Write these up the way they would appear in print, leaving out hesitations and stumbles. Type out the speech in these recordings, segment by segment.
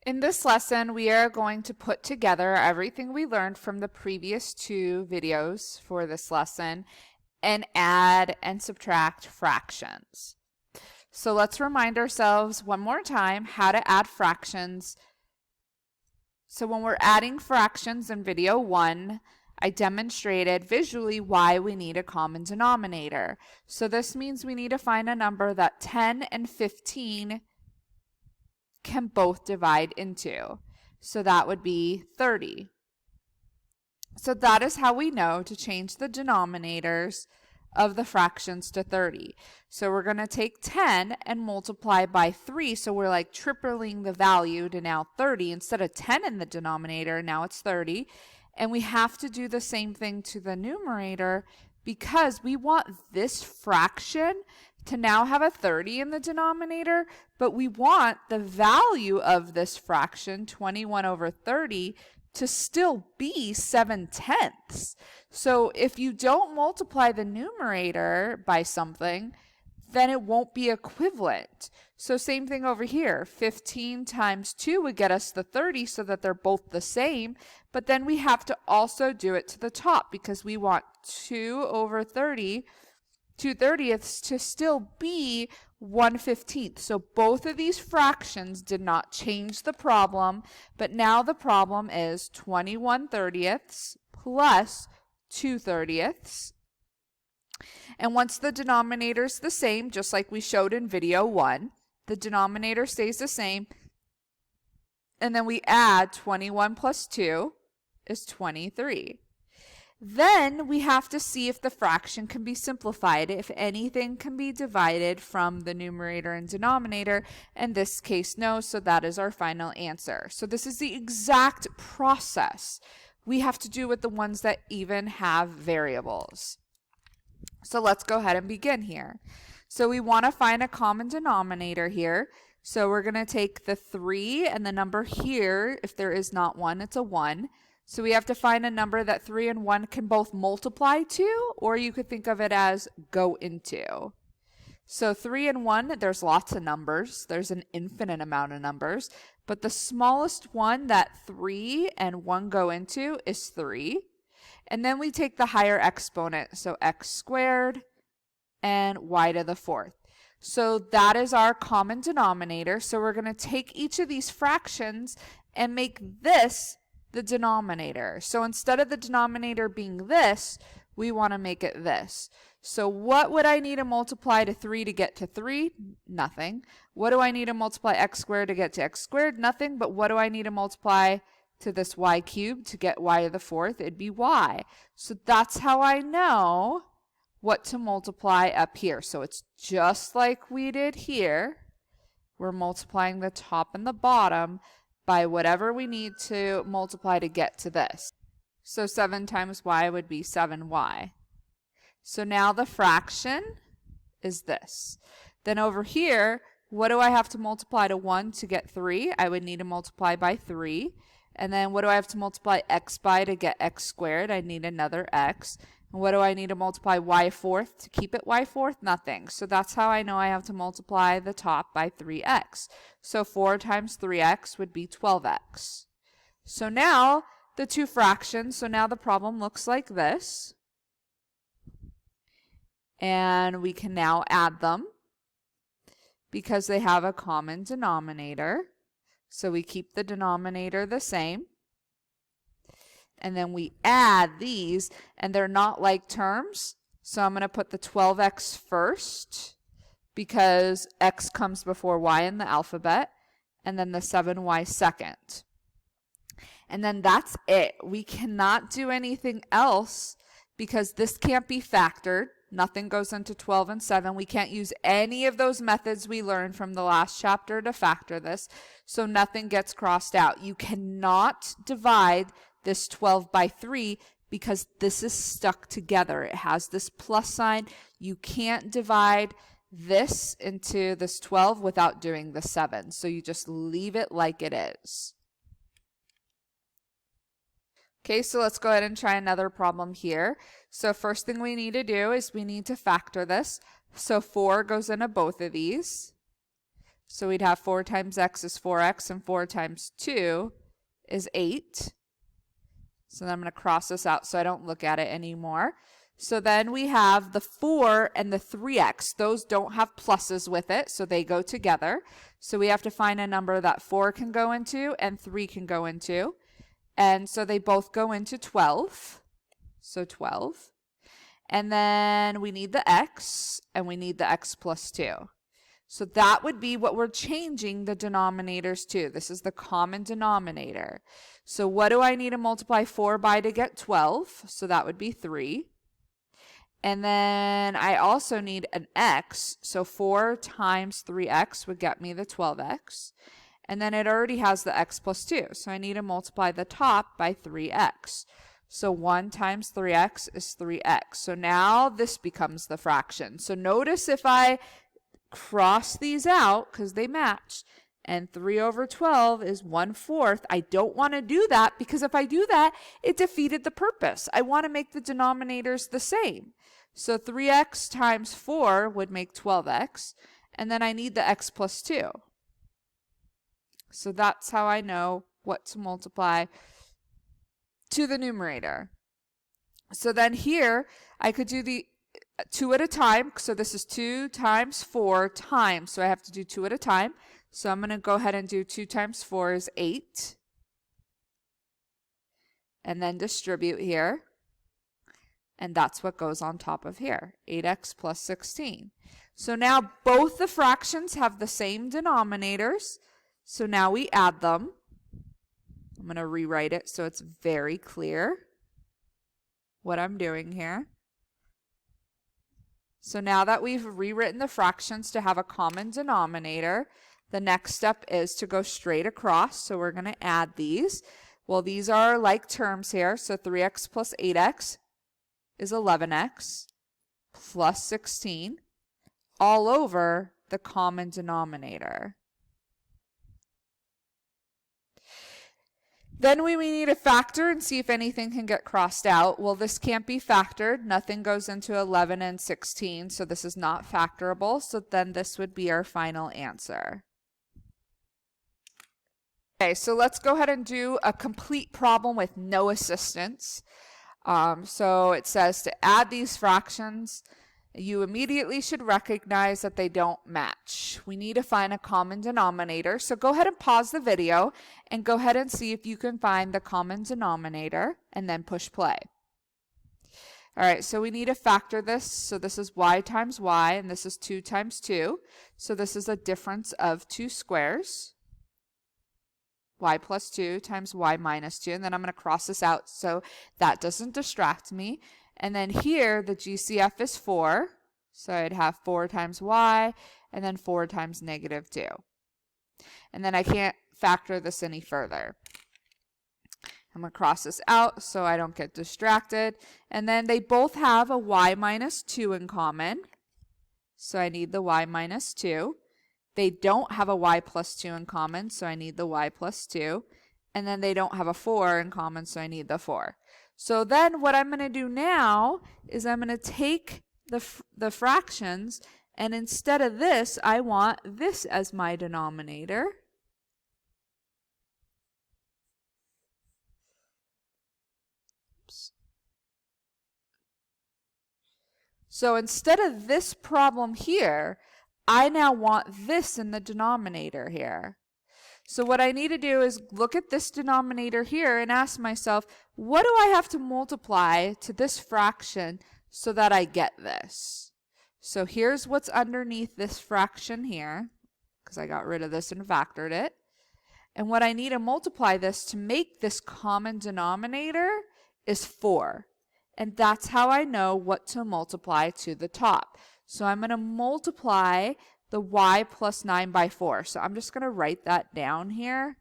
In this lesson, we are going to put together everything we learned from the previous two videos for this lesson and add and subtract fractions. So let's remind ourselves one more time how to add fractions. So when we're adding fractions in video 1, I demonstrated visually why we need a common denominator. So this means we need to find a number that 10 and 15 can both divide into. So that would be 30. So that is how we know to change the denominators of the fractions to 30. So we're going to take 10 and multiply by 3. So we're like tripling the value to now 30. Instead of 10 in the denominator, now it's 30. And we have to do the same thing to the numerator because we want this fraction to now have a 30 in the denominator, but we want the value of this fraction, 21 over 30, to still be 7/10. So if you don't multiply the numerator by something, then it won't be equivalent. So same thing over here. 15 times 2 would get us the 30 so that they're both the same, but then we have to also do it to the top because we want 2 over 30, 2/30ths, to still be 1/15. So both of these fractions did not change the problem, but now the problem is 21/30ths plus 2/30ths. And once the denominator is the same, just like we showed in video 1, the denominator stays the same. And then we add 21 plus 2 is 23. Then we have to see if the fraction can be simplified, if anything can be divided from the numerator and denominator. In this case, no, so that is our final answer. So this is the exact process we have to do with the ones that even have variables. So let's go ahead and begin here. So we want to find a common denominator here. So we're going to take the 3 and the number here, if there is not one, it's a 1. So we have to find a number that 3 and 1 can both multiply to, or you could think of it as go into. So 3 and 1, there's lots of numbers. There's an infinite amount of numbers. But the smallest one that 3 and 1 go into is 3. And then we take the higher exponent, so x squared and y to the 4th. So that is our common denominator. So we're going to take each of these fractions and make this the denominator. So instead of the denominator being this, we want to make it this. So what would I need to multiply to 3 to get to 3? Nothing. What do I need to multiply x squared to get to x squared? Nothing. But what do I need to multiply to this y cubed to get y to the 4th? It'd be y. So that's how I know what to multiply up here. So it's just like we did here. We're multiplying the top and the bottom by whatever we need to multiply to get to this. So 7 times y would be 7y. So now the fraction is this. Then over here, what do I have to multiply to 1 to get 3? I would need to multiply by 3. And then what do I have to multiply x by to get x squared? I need another x. And what do I need to multiply y 4th to keep it y 4th? Nothing. So that's how I know I have to multiply the top by 3x. So 4 times 3x would be 12x. So now the two fractions, so now the problem looks like this. And we can now add them because they have a common denominator. So we keep the denominator the same. And then we add these, and they're not like terms. So I'm going to put the 12x first because x comes before y in the alphabet, and then the 7y second. And then that's it. We cannot do anything else because this can't be factored. Nothing goes into 12 and 7. We can't use any of those methods we learned from the last chapter to factor this, so nothing gets crossed out. You cannot divide this 12 by 3 because this is stuck together. It has this plus sign. You can't divide this into this 12 without doing the 7, so you just leave it like it is. Okay, so let's go ahead and try another problem here. So first thing we need to do is we need to factor this. So 4 goes into both of these. So we'd have 4 times x is 4x, and 4 times 2 is 8. So then I'm going to cross this out so I don't look at it anymore. So then we have the 4 and the 3x. Those don't have pluses with it, so they go together. So we have to find a number that 4 can go into and 3 can go into. And so they both go into 12. So 12. And then we need the x, and we need the x plus 2. So that would be what we're changing the denominators to. This is the common denominator. So what do I need to multiply 4 by to get 12? So that would be 3. And then I also need an x. So 4 times 3x would get me the 12x. And then it already has the x plus 2. So I need to multiply the top by 3x. So 1 times 3x is 3x. So now this becomes the fraction. So notice if I cross these out, because they match, and 3 over 12 is 1/4. I don't want to do that, because if I do that, it defeated the purpose. I want to make the denominators the same. So 3x times 4 would make 12x, and then I need the x plus 2. So that's how I know what to multiply to the numerator. So then here, I could do the 2 at a time. So this is 2 times 4 times. So I have to do 2 at a time. So I'm going to go ahead and do 2 times 4 is 8. And then distribute here. And that's what goes on top of here. 8x plus 16. So now both the fractions have the same denominators. So now we add them. I'm going to rewrite it so it's very clear what I'm doing here. So now that we've rewritten the fractions to have a common denominator, the next step is to go straight across. So we're going to add these. Well, these are like terms here. So 3x plus 8x is 11x plus 16 all over the common denominator. Then we need to factor and see if anything can get crossed out. Well, this can't be factored. Nothing goes into 11 and 16, so this is not factorable. So then this would be our final answer. Okay, so let's go ahead and do a complete problem with no assistance. So it says to add these fractions, you immediately should recognize that they don't match. We need to find a common denominator. So go ahead and pause the video and go ahead and see if you can find the common denominator and then push play. All right, so we need to factor this. So this is y times y, and this is 2 times 2. So this is a difference of 2 squares. Y plus 2 times y minus 2. And then I'm going to cross this out so that doesn't distract me. And then here, the GCF is 4. So I'd have 4 times y, and then 4 times negative 2. And then I can't factor this any further. I'm going to cross this out so I don't get distracted. And then they both have a y minus 2 in common. So I need the y minus 2. They don't have a y plus 2 in common, so I need the y plus 2. And then they don't have a 4 in common, so I need the 4. So then what I'm going to do now is I'm going to take the fractions, and instead of this, I want this as my denominator. Oops. So instead of this problem here, I now want this in the denominator here. So what I need to do is look at this denominator here and ask myself, what do I have to multiply to this fraction so that I get this? So here's what's underneath this fraction here, because I got rid of this and factored it. And what I need to multiply this to make this common denominator is 4. And that's how I know what to multiply to the top. So I'm going to multiply the y plus 9 by 4. So I'm just going to write that down here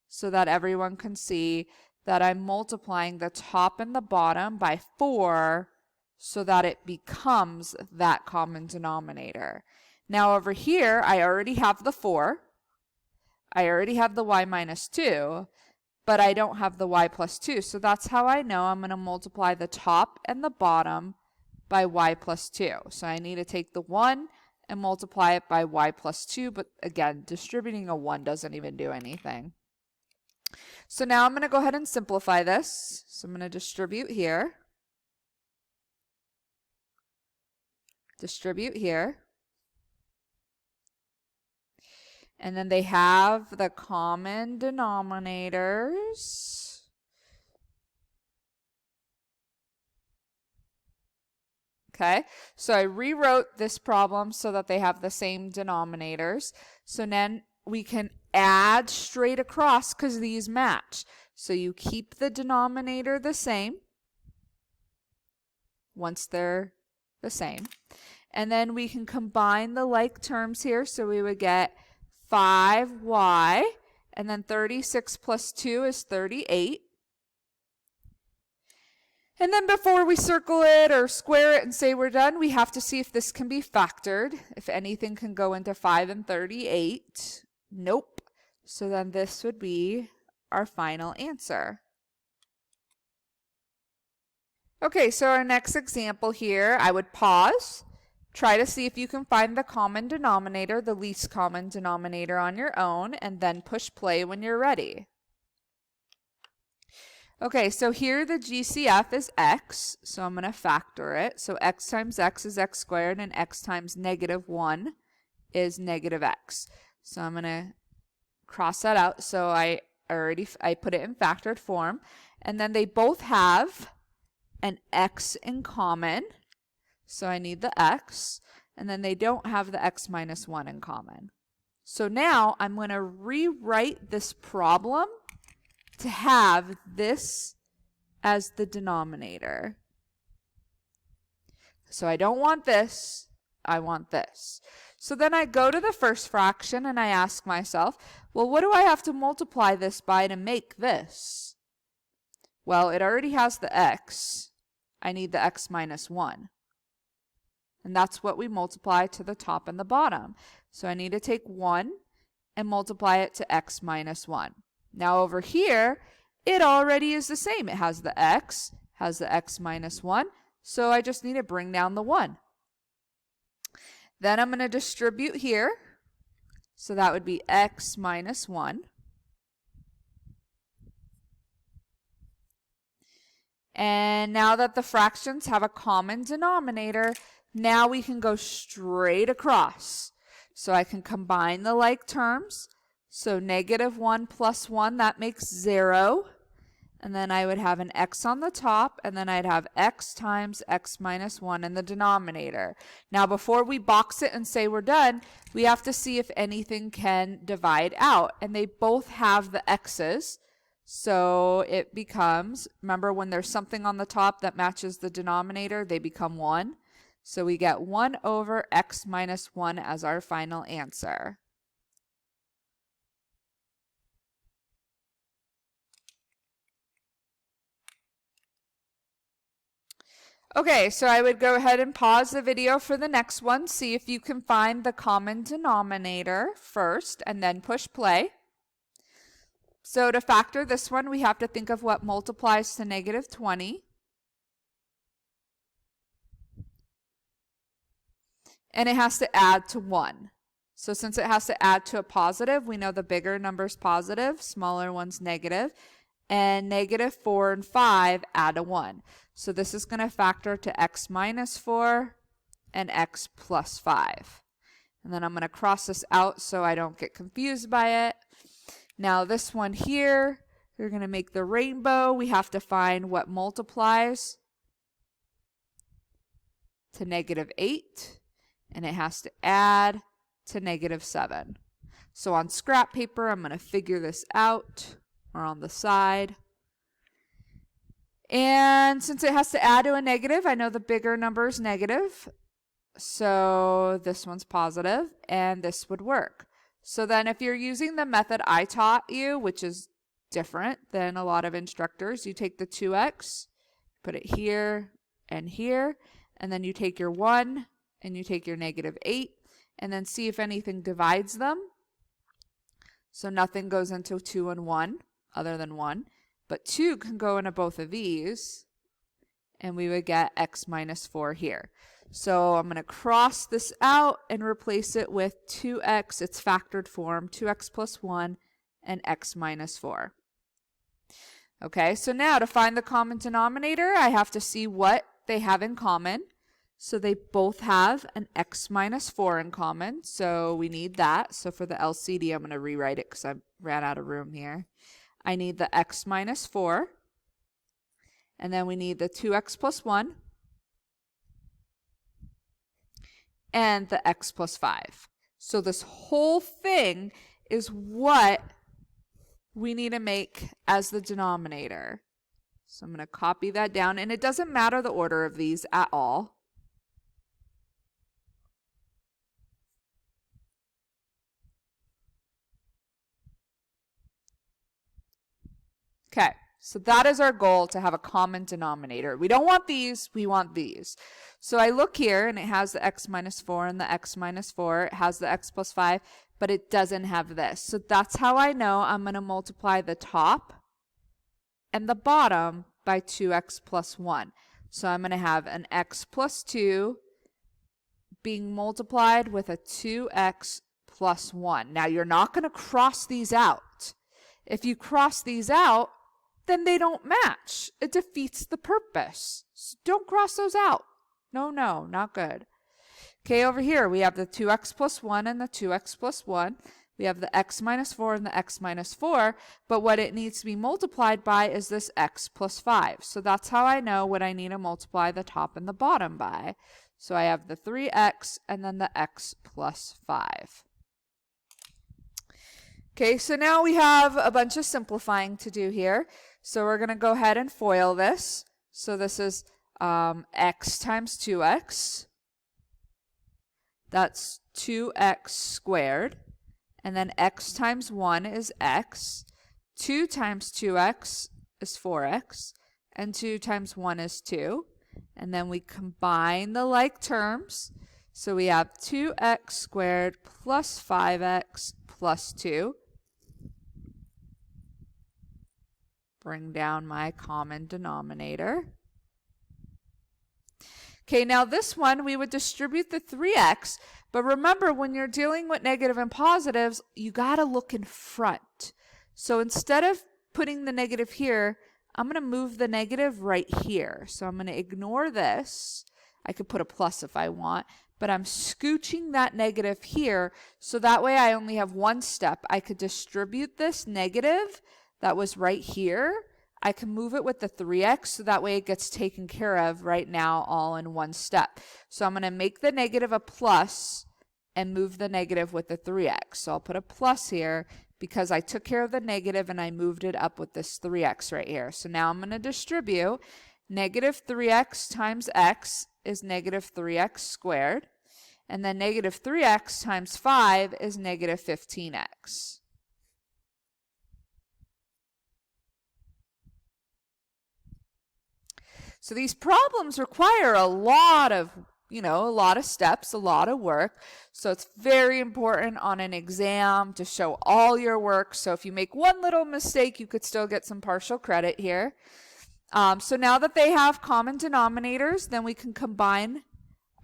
so that everyone can see that I'm multiplying the top and the bottom by 4 so that it becomes that common denominator. Now over here, I already have the 4. I already have the y minus 2, but I don't have the y plus 2. So that's how I know I'm going to multiply the top and the bottom by y plus 2. So I need to take the 1 and multiply it by y plus 2. But again, distributing a 1 doesn't even do anything. So now I'm going to go ahead and simplify this. So I'm going to distribute here. Distribute here. And then they have the common denominators. Okay, so I rewrote this problem so that they have the same denominators. So then we can add straight across because these match. So you keep the denominator the same once they're the same. And then we can combine the like terms here. So we would get 5y, and then 36 plus 2 is 38. And then before we circle it or square it and say we're done, we have to see if this can be factored. If anything can go into 5 and 38. Nope. So then this would be our final answer. Okay, so our next example here, I would pause. Try to see if you can find the common denominator, the least common denominator on your own, and then push play when you're ready. Okay, so here the GCF is x, so I'm going to factor it. So x times x is x squared, and x times negative 1 is negative x. So I'm going to cross that out. So I put it in factored form. And then they both have an x in common. So I need the x. And then they don't have the x minus 1 in common. So now I'm going to rewrite this problem to have this as the denominator. So I don't want this, I want this. So then I go to the first fraction and I ask myself, well, what do I have to multiply this by to make this? Well, it already has the x. I need the x minus 1. And that's what we multiply to the top and the bottom. So I need to take 1 and multiply it to x minus 1. Now over here, it already is the same. It has the x minus 1, so I just need to bring down the 1. Then I'm going to distribute here, so that would be x minus 1. And now that the fractions have a common denominator, now we can go straight across. So I can combine the like terms. So negative 1 plus 1, that makes 0. And then I would have an x on the top, and then I'd have x times x minus 1 in the denominator. Now before we box it and say we're done, we have to see if anything can divide out. And they both have the x's. So it becomes, remember when there's something on the top that matches the denominator, they become 1. So we get 1 over x minus 1 as our final answer. Okay, so I would go ahead and pause the video for the next one, see if you can find the common denominator first, and then push play. So to factor this one, we have to think of what multiplies to negative 20. And it has to add to 1. So since it has to add to a positive, we know the bigger number's positive, smaller one's negative. And negative 4 and 5 add a 1. So this is going to factor to x minus 4 and x plus 5. And then I'm going to cross this out so I don't get confused by it. Now this one here, we're going to make the rainbow. We have to find what multiplies to negative 8. And it has to add to negative 7. So on scrap paper, I'm going to figure this out, or on the side. And since it has to add to a negative, I know the bigger number is negative. So this one's positive, and this would work. So then if you're using the method I taught you, which is different than a lot of instructors, you take the 2x, put it here and here, and then you take your 1 and you take your negative 8, and then see if anything divides them. So nothing goes into 2 and 1 other than 1. But 2 can go into both of these, and we would get x minus 4 here. So I'm going to cross this out and replace it with 2x, its factored form, 2x plus 1 and x minus 4. Okay, so now to find the common denominator, I have to see what they have in common. So they both have an x minus 4 in common, so we need that. So for the LCD, I'm going to rewrite it because I ran out of room here. I need the x minus 4, and then we need the 2x plus 1, and the x plus 5. So this whole thing is what we need to make as the denominator. So I'm going to copy that down, and it doesn't matter the order of these at all. Okay, so that is our goal, to have a common denominator. We don't want these, we want these. So I look here, and it has the x minus 4 and the x minus 4. It has the x plus 5, but it doesn't have this. So that's how I know I'm going to multiply the top and the bottom by 2x plus 1. So I'm going to have an x plus 2 being multiplied with a 2x plus 1. Now you're not going to cross these out. If you cross these out, then they don't match. It defeats the purpose. So don't cross those out. No, not good. Okay, over here we have the 2x plus 1 and the 2x plus 1. We have the x minus 4 and the x minus 4, but what it needs to be multiplied by is this x plus 5. So that's how I know what I need to multiply the top and the bottom by. So I have the 3x and then the x plus 5. Okay, so now we have a bunch of simplifying to do here. So we're going to go ahead and FOIL this. So this is x times 2x. That's 2x squared. And then x times 1 is x. 2 times 2x is 4x. And 2 times 1 is 2. And then we combine the like terms. So we have 2x squared plus 5x plus 2. Bring down my common denominator. Okay, now this one we would distribute the 3x, but remember when you're dealing with negative and positives, you got to look in front. So instead of putting the negative here, I'm going to move the negative right here. So I'm going to ignore this. I could put a plus if I want, but I'm scooching that negative here, so that way I only have one step. I could distribute this negative that was right here. I can move it with the 3x, so that way it gets taken care of right now all in one step. So I'm going to make the negative a plus and move the negative with the 3x. So I'll put a plus here because I took care of the negative and I moved it up with this 3x right here. So now I'm going to distribute negative 3x times x is negative 3x squared. And then negative 3x times 5 is negative 15x. So these problems require a lot of steps, a lot of work. So it's very important on an exam to show all your work. So if you make one little mistake, you could still get some partial credit here. So now that they have common denominators, then we can combine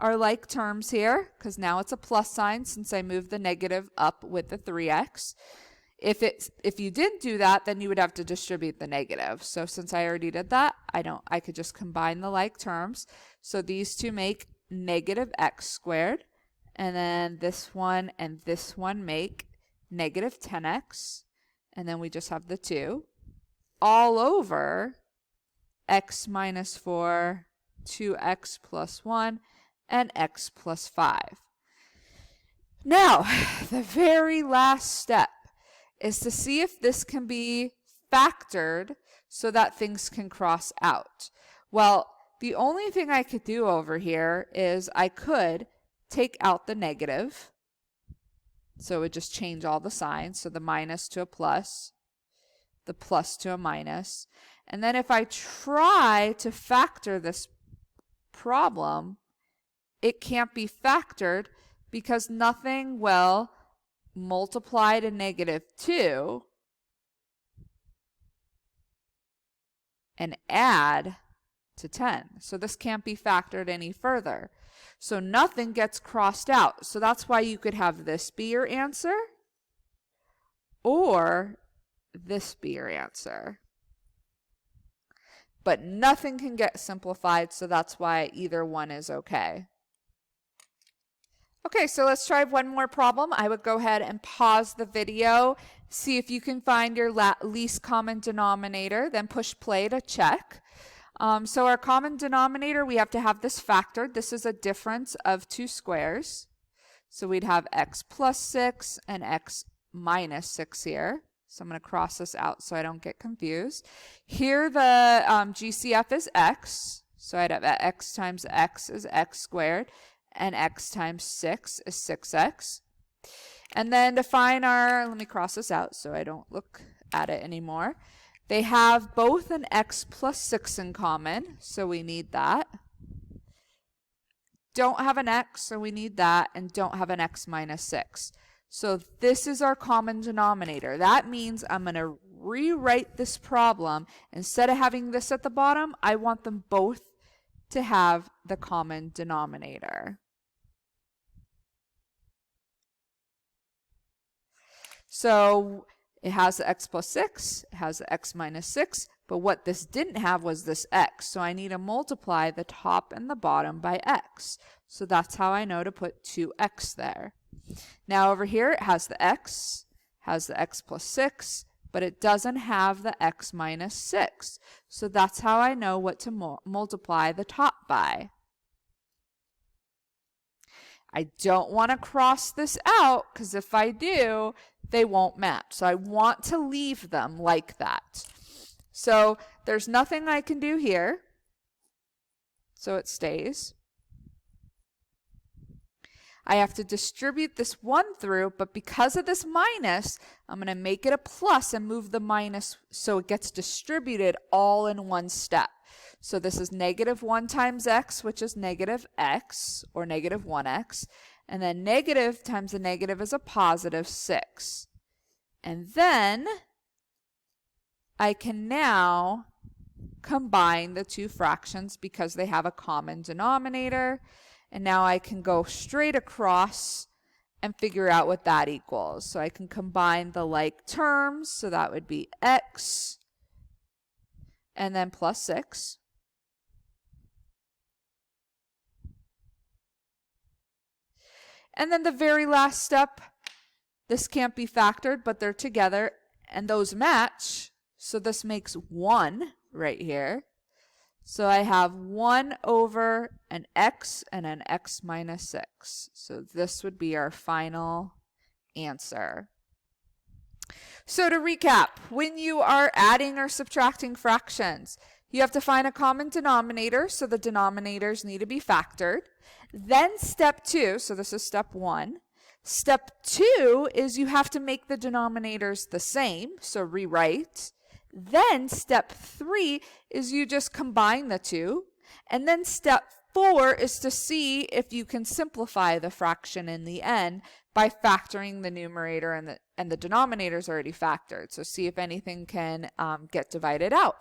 our like terms here, because now it's a plus sign since I moved the negative up with the 3x. If you didn't do that, then you would have to distribute the negative. So since I already did that, I could just combine the like terms. So these two make negative x squared, and then this one and this one make negative 10x, and then we just have the 2 all over x minus 4, 2x plus 1, and x plus 5. Now, the very last step is to see if this can be factored so that things can cross out. Well, the only thing I could do over here is I could take out the negative. So it would just change all the signs. So the minus to a plus, the plus to a minus. And then if I try to factor this problem, it can't be factored because nothing will multiply to negative 2 and add to 10. So this can't be factored any further. So nothing gets crossed out. So that's why you could have this be your answer or this be your answer. But nothing can get simplified, so that's why either one is okay. Okay, so let's try one more problem. I would go ahead and pause the video, see if you can find your least common denominator, then push play to check. So our common denominator, we have to have this factored. This is a difference of two squares. So we'd have x plus 6 and x minus 6 here. So I'm going to cross this out so I don't get confused. Here the GCF is x. So I'd have x times x is x squared. And x times 6 is 6x. And then to find our, let me cross this out so I don't look at it anymore. They have both an x plus 6 in common, so we need that. Don't have an x, so we need that, and don't have an x minus 6. So this is our common denominator. That means I'm going to rewrite this problem. Instead of having this at the bottom, I want them both to have the common denominator. So it has the x plus 6, it has the x minus 6, but what this didn't have was this x. So I need to multiply the top and the bottom by x. So that's how I know to put 2x there. Now over here it has the x plus 6, but it doesn't have the x minus 6. So that's how I know what to multiply the top by. I don't want to cross this out because if I do, they won't match. So I want to leave them like that. So there's nothing I can do here. So it stays. I have to distribute this 1 through, but because of this minus, I'm going to make it a plus and move the minus so it gets distributed all in one step. So this is negative 1 times x, which is negative x, or negative 1x. And then negative times the negative is a positive 6. And then I can now combine the two fractions because they have a common denominator. And now I can go straight across and figure out what that equals. So I can combine the like terms. So that would be x and then plus 6. And then the very last step, this can't be factored, but they're together and those match. So this makes 1 right here. So I have 1 over an x and an x minus 6. So this would be our final answer. So to recap, when you are adding or subtracting fractions, you have to find a common denominator, so the denominators need to be factored. Then step 2, so this is step 1. Step 2 is you have to make the denominators the same, so rewrite. Then step 3 is you just combine the two. And then step 4 is to see if you can simplify the fraction in the end by factoring the numerator and the denominator is already factored. So see if anything can get divided out.